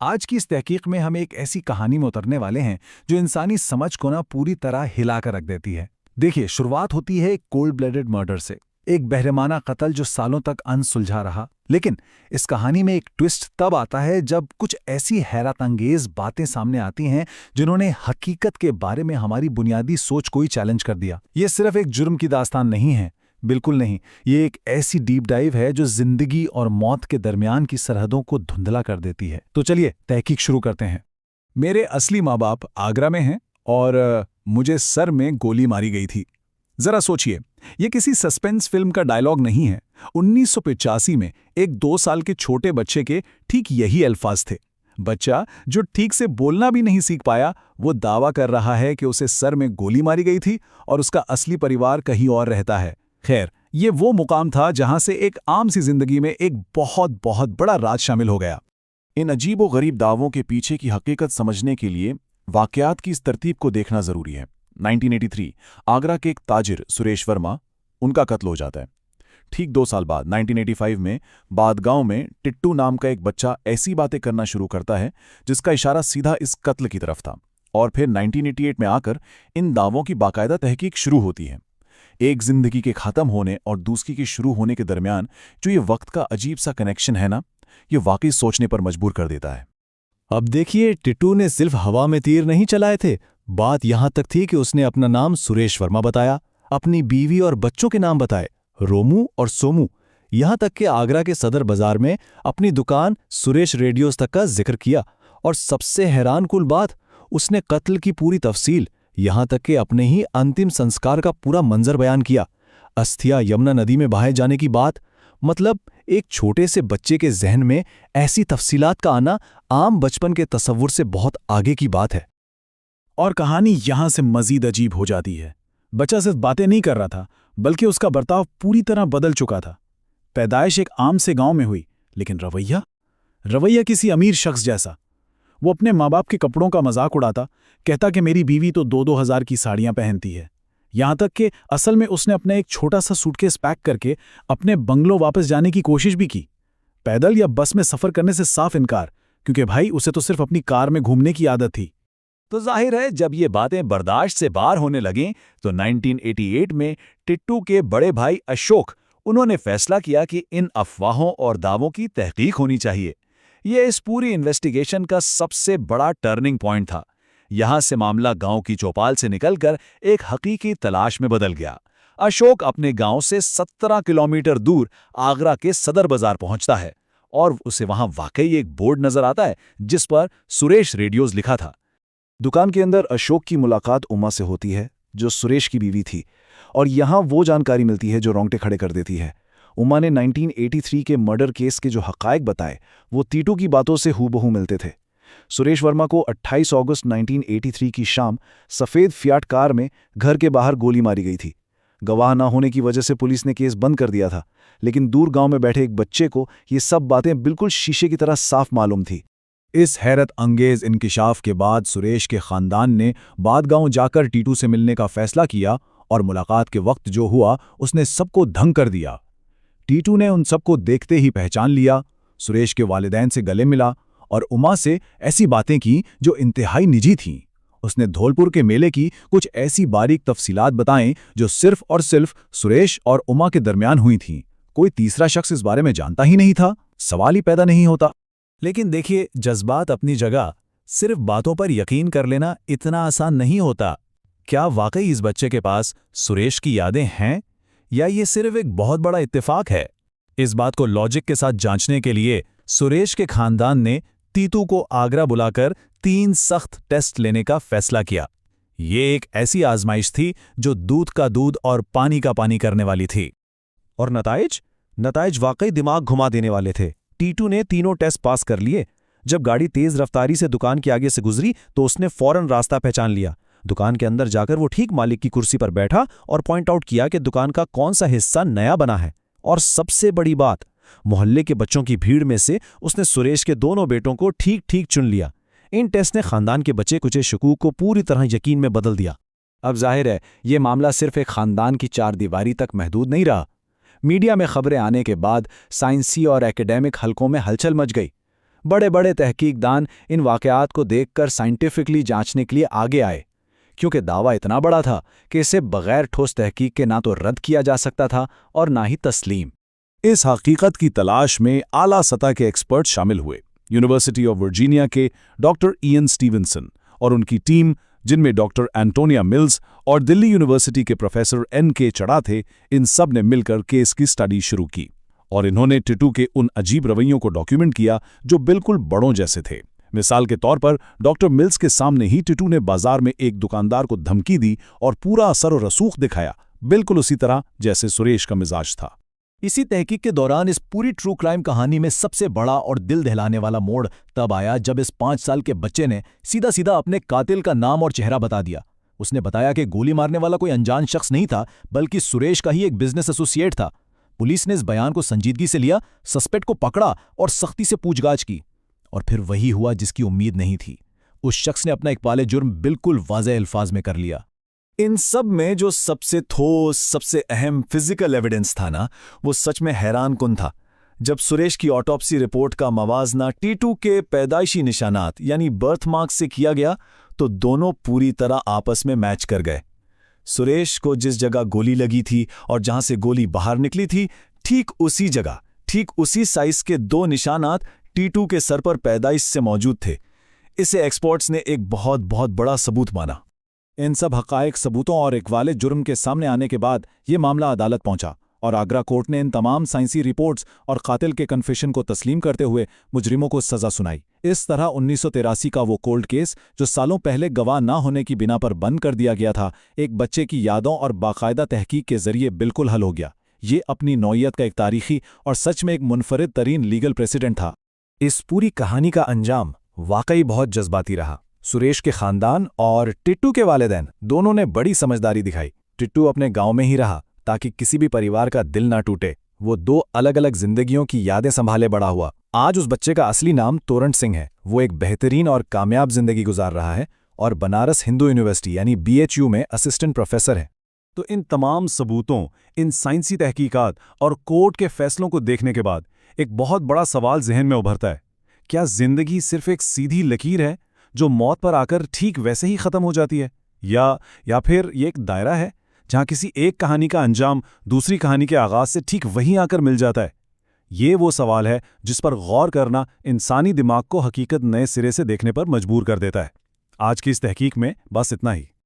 आज की इस तहकीक में हम एक ऐसी कहानी में उतरने वाले हैं जो इंसानी समझ को ना पूरी तरह हिला कर रख देती है। देखिए, शुरुआत होती है एक कोल्ड ब्लडेड मर्डर से, एक बहरेमाना कत्ल जो सालों तक अनसुलझा रहा। लेकिन इस कहानी में एक ट्विस्ट तब आता है जब कुछ ऐसी हैरत अंगेज बातें सामने आती हैं जिन्होंने हकीकत के बारे में हमारी बुनियादी सोच को ही चैलेंज कर दिया। ये सिर्फ एक जुर्म की दास्तान नहीं है, बिल्कुल नहीं। ये एक ऐसी डीप डाइव है जो जिंदगी और मौत के दरमियान की सरहदों को धुंधला कर देती है। तो चलिए तहकीक शुरू करते हैं। मेरे असली माँ बाप आगरा में हैं और मुझे सर में गोली मारी गई थी। जरा सोचिए, ये किसी सस्पेंस फिल्म का डायलॉग नहीं है। 1985 में एक 2 साल के छोटे बच्चे के ठीक यही अल्फाज थे। बच्चा जो ठीक से बोलना भी नहीं सीख पाया, वो दावा कर रहा है कि उसे सर में गोली मारी गई थी और उसका असली परिवार कहीं और रहता है। खैर, ये वो मुकाम था जहां से एक आम सी जिंदगी में एक बहुत बहुत बड़ा राज शामिल हो गया। इन अजीबो गरीब दावों के पीछे की हकीकत समझने के लिए वाकयात की इस तरतीब को देखना जरूरी है। 1983 आगरा के एक ताजिर सुरेश वर्मा, उनका कत्ल हो जाता है। ठीक 2 साल बाद 1985 में बादगांव में टिट्टू नाम का एक बच्चा ऐसी बातें करना शुरू करता है जिसका इशारा सीधा इस कत्ल की तरफ था। और फिर 1988 में आकर इन दावों की बाकायदा तहकीक शुरू होती है। एक जिंदगी के खत्म होने और दूसरी के शुरू होने के दरमियान जो ये वक्त का अजीब सा कनेक्शन है ना, ये वाकई सोचने पर मजबूर कर देता है। अब देखिए, टिट्टू ने सिर्फ हवा में तीर नहीं चलाए थे। बात यहां तक थी कि उसने अपना नाम सुरेश वर्मा बताया, अपनी बीवी और बच्चों के नाम बताए, रोमू और सोमू। यहां तक कि आगरा के सदर बाजार में अपनी दुकान सुरेश रेडियोज तक का जिक्र किया। और सबसे हैरानकुल बात, उसने कत्ल की पूरी तफसील, यहां तक कि अपने ही अंतिम संस्कार का पूरा मंजर बयान किया। अस्थियां यमुना नदी में बहाए जाने की बात, मतलब एक छोटे से बच्चे के जहन में ऐसी तफसीलात का आना आम बचपन के तसव्वुर से बहुत आगे की बात है। और कहानी यहां से मजीद अजीब हो जाती है। बच्चा सिर्फ बातें नहीं कर रहा था, बल्कि उसका बर्ताव पूरी तरह बदल चुका था। पैदाइश एक आम से गांव में हुई, लेकिन रवैया किसी अमीर शख्स जैसा। वो अपने माँ बाप के कपड़ों का मजाक उड़ाता, कहता कि मेरी बीवी तो 2-2 हज़ार की साड़ियां पहनती है। यहां तक कि असल में उसने अपना एक छोटा सा सूटकेस पैक करके अपने बंगलो वापस जाने की कोशिश भी की। पैदल या बस में सफर करने से साफ इनकार, क्योंकि भाई उसे तो सिर्फ अपनी कार में घूमने की आदत थी। तो जाहिर है जब ये बातें बर्दाश्त से बाहर होने लगीं तो 1988 में टिट्टू के बड़े भाई अशोक, उन्होंने फैसला किया कि इन अफवाहों और दावों की तहकीक होनी चाहिए। ये इस पूरी इन्वेस्टिगेशन का सबसे बड़ा टर्निंग पॉइंट था। यहां से मामला गांव की चौपाल से निकलकर एक हकीकी तलाश में बदल गया। अशोक अपने गांव से 17 किलोमीटर दूर आगरा के सदर बाजार पहुंचता है और उसे वहां वाकई एक बोर्ड नजर आता है जिस पर सुरेश रेडियोज लिखा था। दुकान के अंदर अशोक की मुलाकात उमा से होती है, जो सुरेश की बीवी थी। और यहां वो जानकारी मिलती है जो रोंगटे खड़े कर देती है। उमा ने 1983 के मर्डर केस के जो हकायक बताए, वो टीटू की बातों से हूबहू मिलते थे। सुरेश वर्मा को 28 अगस्त 1983 की शाम सफ़ेद फियाट कार में घर के बाहर गोली मारी गई थी। गवाह ना होने की वजह से पुलिस ने केस बंद कर दिया था, लेकिन दूर गांव में बैठे एक बच्चे को ये सब बातें बिल्कुल शीशे की तरह साफ मालूम थी। इस हैरत अंगेज इंकिशाफ के बाद सुरेश के खानदान ने बादगांव जाकर टीटू से मिलने का फैसला किया और मुलाकात के वक्त जो हुआ उसने सबको दंग कर दिया। टीटू ने उन सबको देखते ही पहचान लिया, सुरेश के वालिदैन से गले मिला और उमा से ऐसी बातें की जो इंतहाई निजी थीं। उसने धौलपुर के मेले की कुछ ऐसी बारीक तफसीलात बताएं जो सिर्फ और सिर्फ सुरेश और उमा के दरमियान हुई थीं। कोई तीसरा शख्स इस बारे में जानता ही नहीं था। सवाल ही पैदा नहीं होता। लेकिन देखिए, जज्बात अपनी जगह, सिर्फ बातों पर यकीन कर लेना इतना आसान नहीं होता। क्या वाकई इस बच्चे के पास सुरेश की यादें हैं या ये सिर्फ एक बहुत बड़ा इत्तेफाक है? इस बात को लॉजिक के साथ जांचने के लिए सुरेश के खानदान ने तीतू को आगरा बुलाकर 3 सख्त टेस्ट लेने का फैसला किया। ये एक ऐसी आजमाइश थी जो दूध का दूध और पानी का पानी करने वाली थी। और नताइज वाकई दिमाग घुमा देने वाले थे। टीटू ने तीनों टेस्ट पास कर लिए। जब गाड़ी तेज रफ्तारी से दुकान के आगे से गुजरी तो उसने फौरन रास्ता पहचान लिया। दुकान के अंदर जाकर वो ठीक मालिक की कुर्सी पर बैठा और पॉइंट आउट किया कि दुकान का कौन सा हिस्सा नया बना है। और सबसे बड़ी बात, मोहल्ले के बच्चों की भीड़ में से उसने सुरेश के दोनों बेटों को ठीक ठीक चुन लिया। इन टेस्ट ने खानदान के बचे कुचे शकूक को पूरी तरह यकीन में बदल दिया। अब जाहिर है ये मामला सिर्फ एक खानदान की चारदीवारी तक महदूद नहीं रहा। मीडिया में खबरें आने के बाद साइंसी और एकेडमिक हलकों में हलचल मच गई। बड़े बड़े तहकीकदान इन वाकयात को देखकर साइंटिफिकली जांचने के लिए आगे आए, क्योंकि दावा इतना बड़ा था कि इसे बगैर ठोस तहकीक के ना तो रद्द किया जा सकता था और ना ही तस्लीम। इस हकीकत की तलाश में आला सतह के एक्सपर्ट शामिल हुए। यूनिवर्सिटी ऑफ वर्जीनिया के डॉक्टर इयन स्टीवनसन और उनकी टीम, जिनमें डॉक्टर एंटोनिया मिल्स और दिल्ली यूनिवर्सिटी के प्रोफेसर N.K. चड़ा थे, इन सब ने मिलकर केस की स्टडी शुरू की और इन्होंने टिटू के उन अजीब रवैयों को डॉक्यूमेंट किया जो बिल्कुल बड़ों जैसे थे। मिसाल के तौर पर डॉक्टर मिल्स के सामने ही टिटू ने बाजार में एक दुकानदार को धमकी दी और पूरा असर और रसूख दिखाया, बिल्कुल उसी तरह जैसे सुरेश का मिजाज था। इसी तहकीक के दौरान इस पूरी ट्रू क्राइम कहानी में सबसे बड़ा और दिल दहलाने वाला मोड़ तब आया जब इस 5 साल के बच्चे ने सीधा सीधा अपने कातिल का नाम और चेहरा बता दिया। उसने बताया कि गोली मारने वाला कोई अनजान शख्स नहीं था, बल्कि सुरेश का ही एक बिजनेस एसोसिएट था। पुलिस ने इस बयान को संजीदगी से लिया, सस्पेक्ट को पकड़ा और सख्ती से पूछताछ की। और फिर वही हुआ जिसकी उम्मीद नहीं थी। उस शख्स ने अपना इकबाले जुर्म बिल्कुल वाज़ेह अल्फाज में कर लिया। इन सब में जो सबसे ठोस, सबसे अहम फिजिकल एविडेंस था ना, वो सच में हैरान कुन था। जब सुरेश की ऑटोप्सी रिपोर्ट का मवाजना टीटू के पैदाइशी निशानात यानी बर्थ मार्क्स से किया गया, तो दोनों पूरी तरह आपस में मैच कर गए। सुरेश को जिस जगह गोली लगी थी और जहां से गोली बाहर निकली थी, ठीक उसी जगह, ठीक उसी साइज के 2 निशानात टीटू के सर पर पैदाइश से मौजूद थे। इसे एक्सपर्ट्स ने एक बहुत बहुत बड़ा सबूत माना। इन सब हक़ाइक़, सबूतों और इकबाले जुर्म के सामने आने के बाद ये मामला अदालत पहुंचा और आगरा कोर्ट ने इन तमाम साइंसी रिपोर्ट्स और कातिल के कन्फेशन को तस्लीम करते हुए मुजरिमों को सज़ा सुनाई। इस तरह 1983 का वो कोल्ड केस, जो सालों पहले गवाह ना होने की बिना पर बंद कर दिया गया था, एक बच्चे की यादों और बाकायदा तहकीक के जरिए बिल्कुल हल हो गया। ये अपनी नौइयत का एक तारीखी और सच में एक मुनफरिद तरीन लीगल प्रेसिडेंट था। इस पूरी कहानी का अंजाम वाकई बहुत जज्बाती रहा। सुरेश के खानदान और टिट्टू के वालिदैन दोनों ने बड़ी समझदारी दिखाई। टिट्टू अपने गांव में ही रहा ताकि किसी भी परिवार का दिल ना टूटे। वो 2 अलग अलग जिंदगियों की यादें संभाले बड़ा हुआ। आज उस बच्चे का असली नाम तोरण सिंह है। वो एक बेहतरीन और कामयाब जिंदगी गुजार रहा है और बनारस हिंदू यूनिवर्सिटी यानी BHU में असिस्टेंट प्रोफेसर है। तो इन तमाम सबूतों, इन साइंसी तहकीकात और कोर्ट के फैसलों को देखने के बाद एक बहुत बड़ा सवाल जहन में उभरता है। क्या जिंदगी सिर्फ एक सीधी लकीर है जो मौत पर आकर ठीक वैसे ही खत्म हो जाती है, या फिर ये एक दायरा है जहां किसी एक कहानी का अंजाम दूसरी कहानी के आगाज से ठीक वहीं आकर मिल जाता है? ये वो सवाल है जिस पर गौर करना इंसानी दिमाग को हकीकत नए सिरे से देखने पर मजबूर कर देता है। आज की इस तहकीक में बस इतना ही।